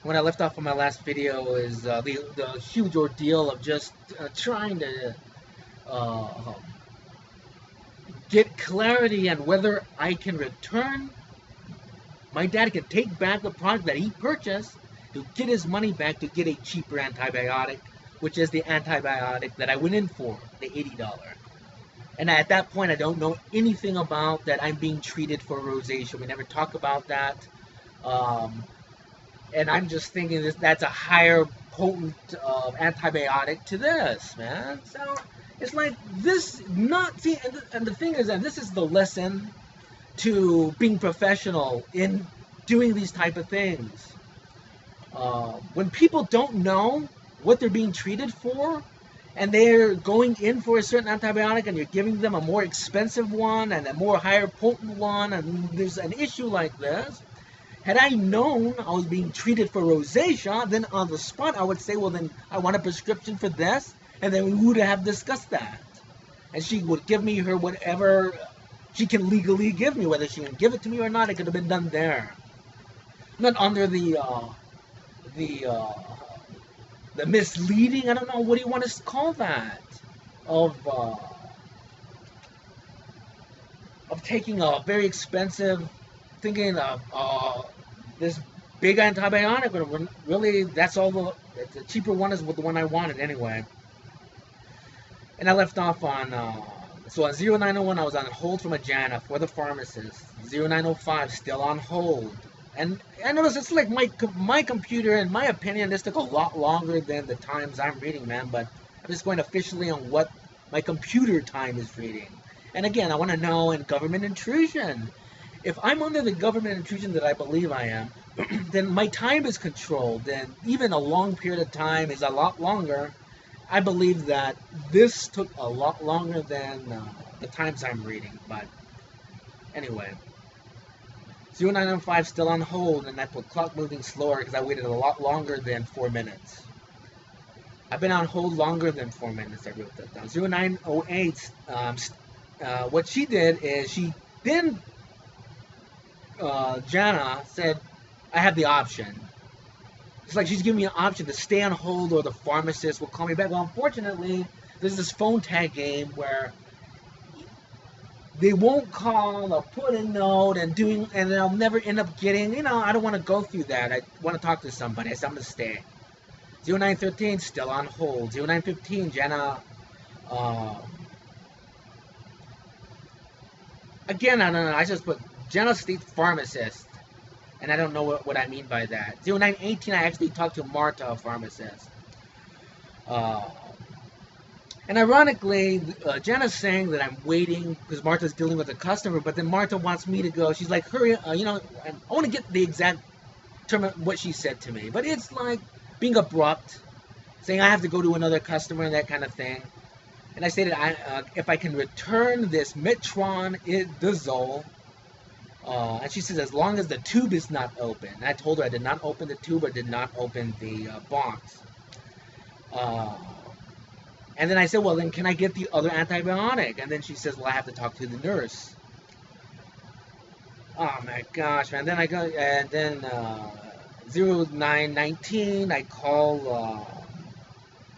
when I left off on my last video is the huge ordeal of just trying to uh, get clarity on whether I can return. My dad can take back the product that he purchased to get his money back to get a cheaper antibiotic, which is the antibiotic that I went in for, the $80. And at that point, I don't know anything about that I'm being treated for rosacea. We never talk about that. Um, and I'm just thinking that's a higher potent antibiotic to this, man. So it's like this not see, and the thing is that this is the lesson to being professional in doing these type of things. When people don't know what they're being treated for, and they're going in for a certain antibiotic, and you're giving them a more expensive one and a more higher potent one, and there's an issue like this. Had I known I was being treated for rosacea, then on the spot I would say, well, then I want a prescription for this, and then we would have discussed that. And she would give me her whatever she can legally give me, whether she can give it to me or not. It could have been done there, not under the uh, the misleading. I don't know, what do you want to call that, of taking a very expensive, thinking of this big antibiotic, when really that's all the cheaper one is the one I wanted anyway. And I left off on so on 0901 I was on hold from a Jana for the pharmacist. 0905 still on hold. And I noticed it's like my computer, in my opinion, this took a lot longer than the times I'm reading, man. But I'm just going officially on what my computer time is reading. And again, I want to know in government intrusion. If I'm under the government intrusion that I believe I am, then my time is controlled. And even a long period of time is a lot longer. I believe that this took a lot longer than the times I'm reading. But anyway. 0905 still on hold, and I put clock moving slower because I waited a lot longer than 4 minutes. I've been on hold longer than 4 minutes. I wrote that down. 0908, what she did is Jana said, I have the option. It's like she's giving me an option to stay on hold or the pharmacist will call me back. Well, unfortunately, there's this phone tag game where they won't call, they'll put a note and they'll never end up getting, I don't want to go through that. I want to talk to somebody. I said I'm going to stay. 0913, still on hold. 0915, Jenna, again, I don't know. I just put Jenna State Pharmacist, and I don't know what I mean by that. 0918, I actually talked to Marta, a pharmacist. And ironically, Jenna's saying that I'm waiting because Martha's dealing with a customer, but then Martha wants me to go. She's like, hurry, I want to get the exact term of what she said to me. But it's like being abrupt, saying I have to go to another customer and that kind of thing. And I stated, if I can return this Metron Idazole, and she says, as long as the tube is not open. And I told her I did not open the tube or did not open the box. And then I said, well, then can I get the other antibiotic? And then she says, well, I have to talk to the nurse. Oh, my gosh, man. Then I go, and then 0919, I call,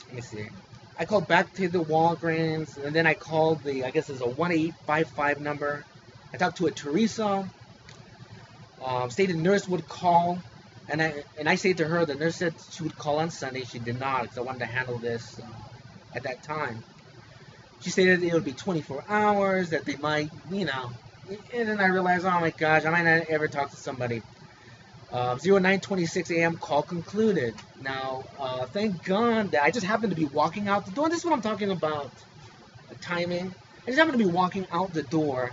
let me see. I called back to the Walgreens, and then I called I guess it's a 1855 number. I talked to a Teresa. Stated nurse would call, and I said to her, the nurse said she would call on Sunday. She did not, because I wanted to handle this at that time. She stated it would be 24 hours, that they might, and then I realized, oh my gosh, I might not ever talk to somebody. 0926 a.m. call concluded. Now, thank God that I just happened to be walking out the door. This is what I'm talking about, timing. I just happened to be walking out the door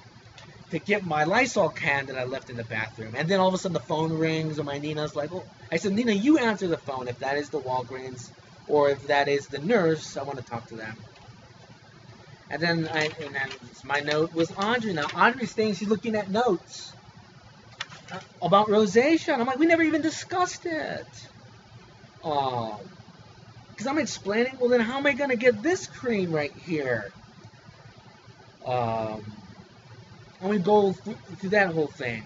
to get my Lysol can that I left in the bathroom. And then all of a sudden the phone rings, and my Nina's like, oh. I said, Nina, you answer the phone if that is the Walgreens. Or if that is the nurse, I want to talk to them. And then my note was Audrey. Now Audrey's saying she's looking at notes about rosacea. And I'm like, we never even discussed it. Because I'm explaining, well, then how am I going to get this cream right here? And we go through that whole thing.